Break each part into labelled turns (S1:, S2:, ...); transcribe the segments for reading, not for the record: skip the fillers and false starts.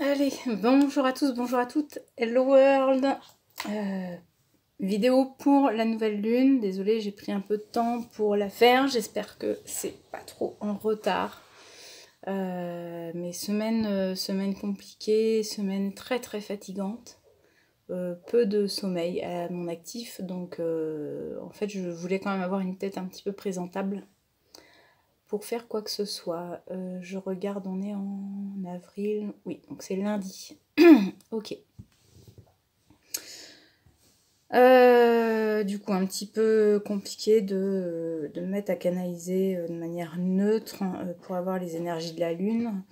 S1: Allez, bonjour à tous, bonjour à toutes, hello world. Vidéo pour la nouvelle lune, désolée j'ai pris un peu de temps pour la faire, j'espère que c'est pas trop en retard. Mais semaine compliquée, semaine très très fatigante, peu de sommeil à mon actif, donc en fait je voulais quand même avoir une tête un petit peu présentable pour faire quoi que ce soit. Je regarde, on est en avril, oui, donc c'est lundi. Ok. Du coup, un petit peu compliqué de me mettre à canaliser de manière neutre pour avoir les énergies de la lune.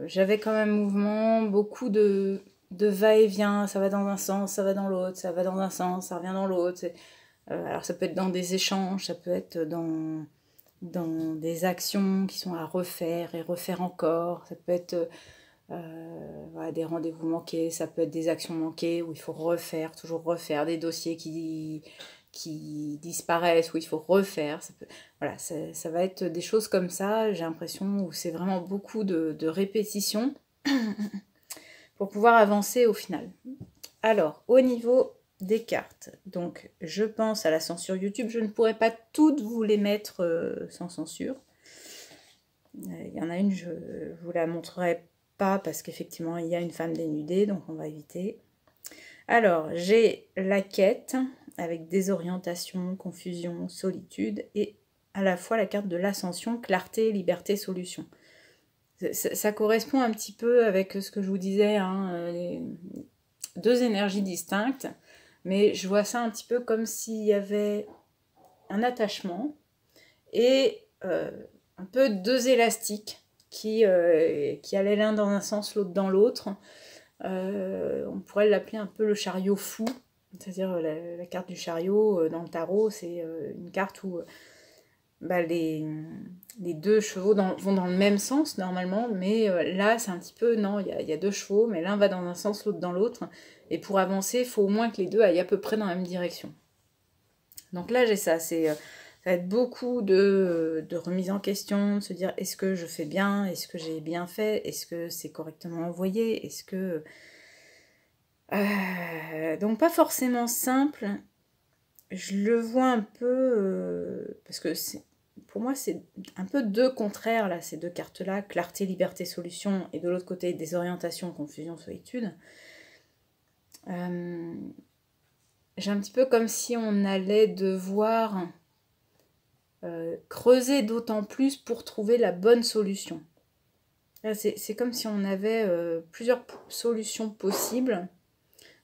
S1: J'avais quand même mouvement, beaucoup de va-et-vient, ça va dans un sens, ça va dans l'autre, ça va dans un sens, ça revient dans l'autre. Alors ça peut être dans des échanges, ça peut être dans des actions qui sont à refaire et refaire encore, ça peut être voilà, des rendez-vous manqués, ça peut être des actions manquées où il faut refaire, toujours refaire, des dossiers qui disparaissent, où il faut refaire. Voilà, ça va être des choses comme ça, j'ai l'impression, où c'est vraiment beaucoup de répétitions pour pouvoir avancer au final. Alors, au niveau des cartes, donc je pense à la censure YouTube, je ne pourrais pas toutes vous les mettre sans censure. Il y en a une, je vous la montrerai pas parce qu'effectivement il y a une femme dénudée, donc on va éviter. Alors, j'ai la quête avec désorientation, confusion, solitude et à la fois la carte de l'ascension, clarté, liberté, solution. Ça correspond un petit peu avec ce que je vous disais, hein, les deux énergies distinctes, mais je vois ça un petit peu comme s'il y avait un attachement et un peu deux élastiques qui allaient l'un dans un sens, l'autre dans l'autre. On pourrait l'appeler un peu le chariot fou, c'est-à-dire la carte du chariot dans le tarot, c'est une carte où les deux chevaux vont dans le même sens normalement, mais là c'est un petit peu, non, il y a deux chevaux, mais l'un va dans un sens, l'autre dans l'autre, et pour avancer, il faut au moins que les deux aillent à peu près dans la même direction. Donc là j'ai ça, ça va être beaucoup de remise en question, de se dire est-ce que je fais bien, est-ce que j'ai bien fait, est-ce que c'est correctement envoyé, est-ce que... donc pas forcément simple, je le vois un peu, parce que pour moi c'est un peu deux contraires là, ces deux cartes-là, clarté, liberté, solution, et de l'autre côté désorientation, confusion, solitude. J'ai un petit peu comme si on allait devoir creuser d'autant plus pour trouver la bonne solution. C'est comme si on avait plusieurs solutions possibles.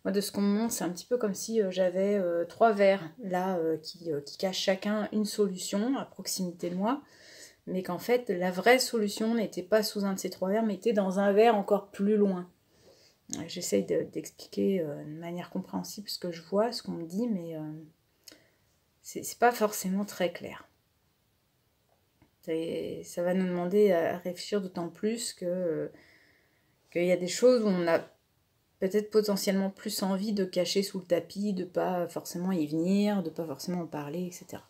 S1: Moi, de ce qu'on me montre, c'est un petit peu comme si j'avais trois verres là qui cachent chacun une solution à proximité de moi, mais qu'en fait, la vraie solution n'était pas sous un de ces trois verres, mais était dans un verre encore plus loin. J'essaye d'expliquer de manière compréhensible ce que je vois, ce qu'on me dit, mais c'est pas forcément très clair. Ça va nous demander à réfléchir d'autant plus qu'il y a des choses où on a peut-être potentiellement plus envie de cacher sous le tapis, de pas forcément y venir, de pas forcément en parler, etc.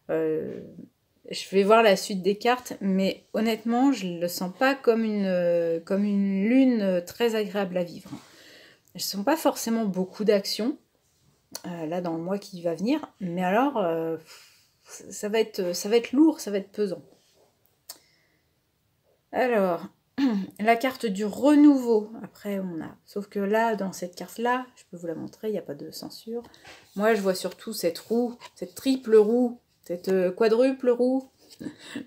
S1: Je vais voir la suite des cartes, mais honnêtement, je ne le sens pas comme une lune très agréable à vivre. Je ne sens pas forcément beaucoup d'actions, là, dans le mois qui va venir, mais alors... ça va être lourd, ça va être pesant. Alors, la carte du renouveau, après on a... Sauf que là, dans cette carte-là, je peux vous la montrer, il n'y a pas de censure. Moi, je vois surtout cette roue, cette triple roue, cette quadruple roue.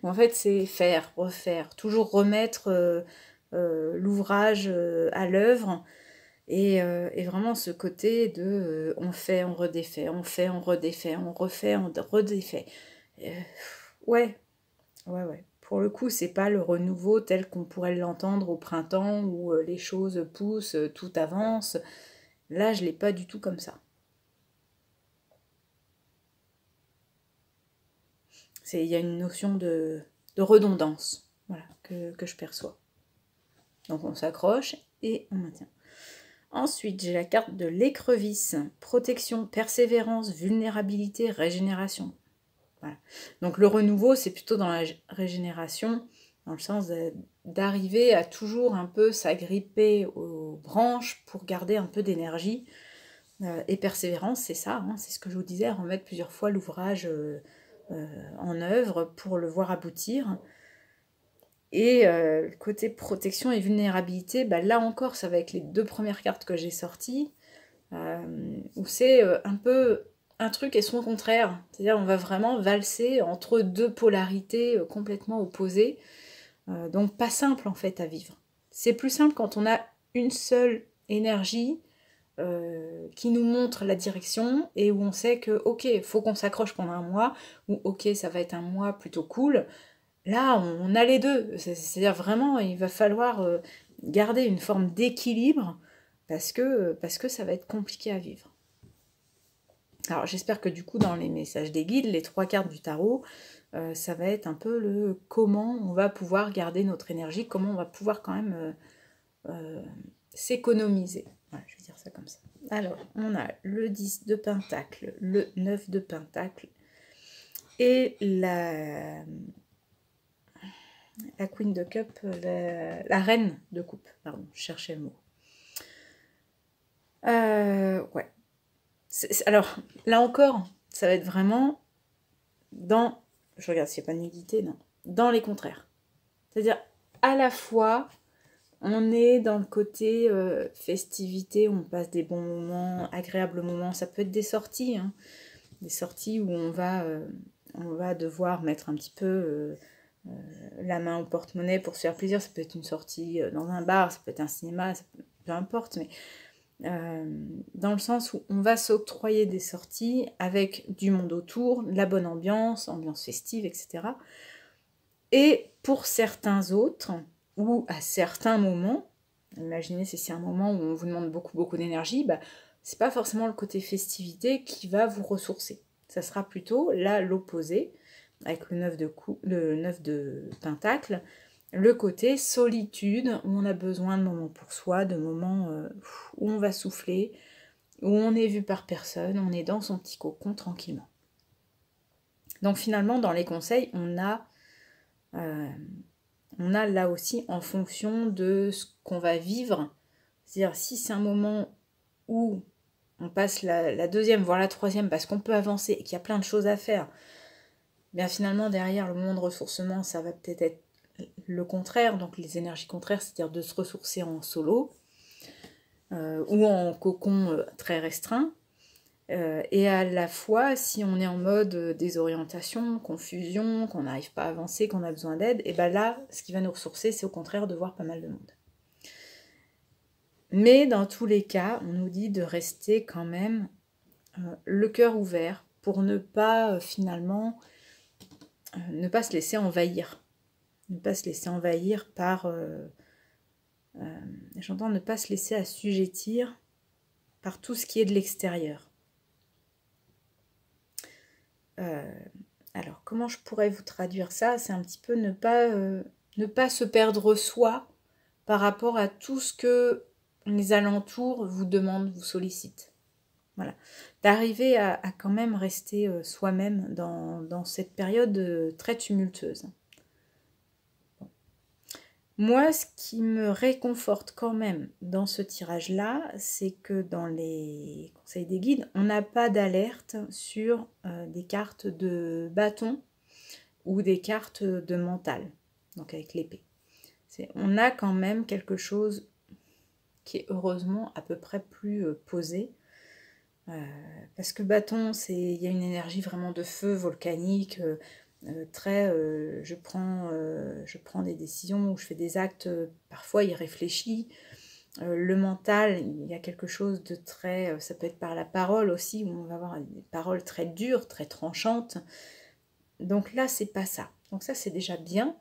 S1: En fait, c'est faire, refaire, toujours remettre l'ouvrage à l'œuvre. Et vraiment ce côté de on fait, on redéfait, on fait, on redéfait, on refait, on redéfait. Ouais. Pour le coup, c'est pas le renouveau tel qu'on pourrait l'entendre au printemps où les choses poussent, tout avance. Là, je l'ai pas du tout comme ça. Il y a une notion de redondance, voilà, que je perçois. Donc on s'accroche et on maintient. Ensuite, j'ai la carte de l'écrevisse. Protection, persévérance, vulnérabilité, régénération. Voilà. Donc le renouveau, c'est plutôt dans la régénération, dans le sens d'arriver à toujours un peu s'agripper aux branches pour garder un peu d'énergie. Et persévérance, c'est ça, hein, c'est ce que je vous disais, remettre plusieurs fois l'ouvrage en œuvre pour le voir aboutir. Et le côté protection et vulnérabilité, bah, là encore, ça va être les 2 premières cartes que j'ai sorties, où c'est un peu un truc et son contraire. C'est-à-dire on va vraiment valser entre 2 polarités complètement opposées. Donc pas simple en fait à vivre. C'est plus simple quand on a une seule énergie qui nous montre la direction et où on sait que ok, faut qu'on s'accroche pendant un mois, ou ok, ça va être un mois plutôt cool. Là, on a les deux. C'est-à-dire vraiment, il va falloir garder une forme d'équilibre parce que ça va être compliqué à vivre. Alors j'espère que du coup dans les messages des guides, les 3 cartes du tarot, ça va être un peu le comment on va pouvoir garder notre énergie, comment on va pouvoir quand même s'économiser. Voilà, je vais dire ça comme ça. Alors, on a le 10 de Pentacle, le 9 de Pentacle et la Queen de Cup, la Reine de Coupe. Pardon, je cherchais le mot. Ouais. Alors, là encore, ça va être vraiment dans... Je regarde s'il n'y a pas de nudité, non. Dans les contraires. C'est-à-dire, à la fois, on est dans le côté festivité, où on passe des bons moments, agréables moments. Ça peut être des sorties, hein. Des sorties où on va devoir mettre un petit peu la main au porte-monnaie pour se faire plaisir. Ça peut être une sortie dans un bar, ça peut être un cinéma, peu importe, mais dans le sens où on va s'octroyer des sorties avec du monde autour, la bonne ambiance festive, etc. Et pour certains autres, ou à certains moments, imaginez si c'est un moment où on vous demande beaucoup d'énergie, bah, c'est pas forcément le côté festivité qui va vous ressourcer. Ça sera plutôt là l'opposé, avec le 9 de Pentacle, le côté solitude, où on a besoin de moments pour soi, de moments où on va souffler, où on est vu par personne, on est dans son petit cocon tranquillement. Donc finalement, dans les conseils, on a là aussi en fonction de ce qu'on va vivre. C'est-à-dire si c'est un moment où on passe la deuxième, voire la troisième, parce qu'on peut avancer et qu'il y a plein de choses à faire, bien finalement derrière le moment de ressourcement, ça va peut-être être le contraire, donc les énergies contraires, c'est-à-dire de se ressourcer en solo ou en cocon très restreint. Et à la fois, si on est en mode désorientation, confusion, qu'on n'arrive pas à avancer, qu'on a besoin d'aide, et bien là, ce qui va nous ressourcer, c'est au contraire de voir pas mal de monde. Mais dans tous les cas, on nous dit de rester quand même le cœur ouvert pour ne pas finalement ne pas se laisser envahir. Ne pas se laisser envahir par... j'entends ne pas se laisser assujettir par tout ce qui est de l'extérieur. Alors, comment je pourrais vous traduire ça? C'est un petit peu ne pas se perdre soi par rapport à tout ce que les alentours vous demandent, vous sollicitent. Voilà. D'arriver à quand même rester soi-même dans cette période très tumultueuse. Bon. Moi, ce qui me réconforte quand même dans ce tirage-là, c'est que dans les conseils des guides, on n'a pas d'alerte sur des cartes de bâton ou des cartes de mental, donc avec l'épée. On a quand même quelque chose qui est heureusement à peu près plus posé. Parce que bâton, il y a une énergie vraiment de feu volcanique, très je prends des décisions ou je fais des actes parfois irréfléchis. Le mental, il y a quelque chose de très, ça peut être par la parole aussi, où on va avoir des paroles très dures, très tranchantes. Donc là, c'est pas ça. Donc ça, c'est déjà bien.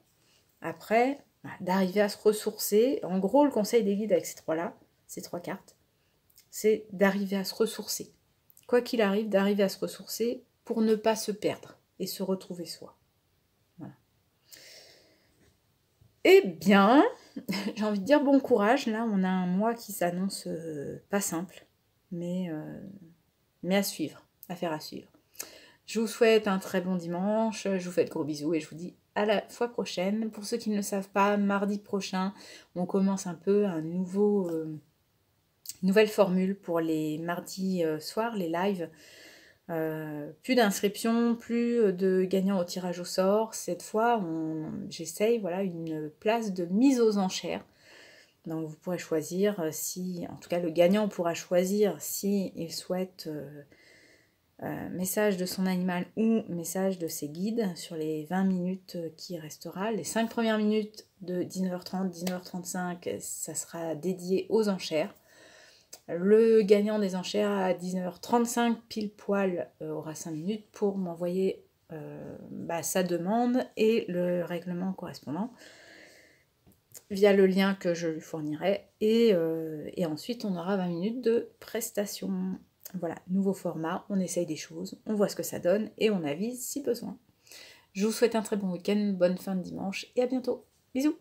S1: Après, d'arriver à se ressourcer. En gros, le conseil des guides avec ces 3 cartes, c'est d'arriver à se ressourcer. Quoi qu'il arrive, d'arriver à se ressourcer pour ne pas se perdre et se retrouver soi. Voilà. Eh bien, j'ai envie de dire bon courage. Là, on a un mois qui s'annonce pas simple, mais à suivre, affaire à suivre. Je vous souhaite un très bon dimanche, je vous fais de gros bisous et je vous dis à la fois prochaine. Pour ceux qui ne le savent pas, mardi prochain, on commence un peu un nouvelle formule pour les mardis soirs, les lives. Plus d'inscriptions, plus de gagnants au tirage au sort. Cette fois, j'essaye une place de mise aux enchères. Donc vous pourrez choisir si, en tout cas le gagnant pourra choisir si il souhaite message de son animal ou message de ses guides sur les 20 minutes qui restera. Les 5 premières minutes de 19h30, 19h35, ça sera dédié aux enchères. Le gagnant des enchères à 19h35 pile poil aura 5 minutes pour m'envoyer sa demande et le règlement correspondant via le lien que je lui fournirai et ensuite on aura 20 minutes de prestation. Voilà, nouveau format, on essaye des choses, on voit ce que ça donne et on avise si besoin. Je vous souhaite un très bon week-end, bonne fin de dimanche et à bientôt. Bisous.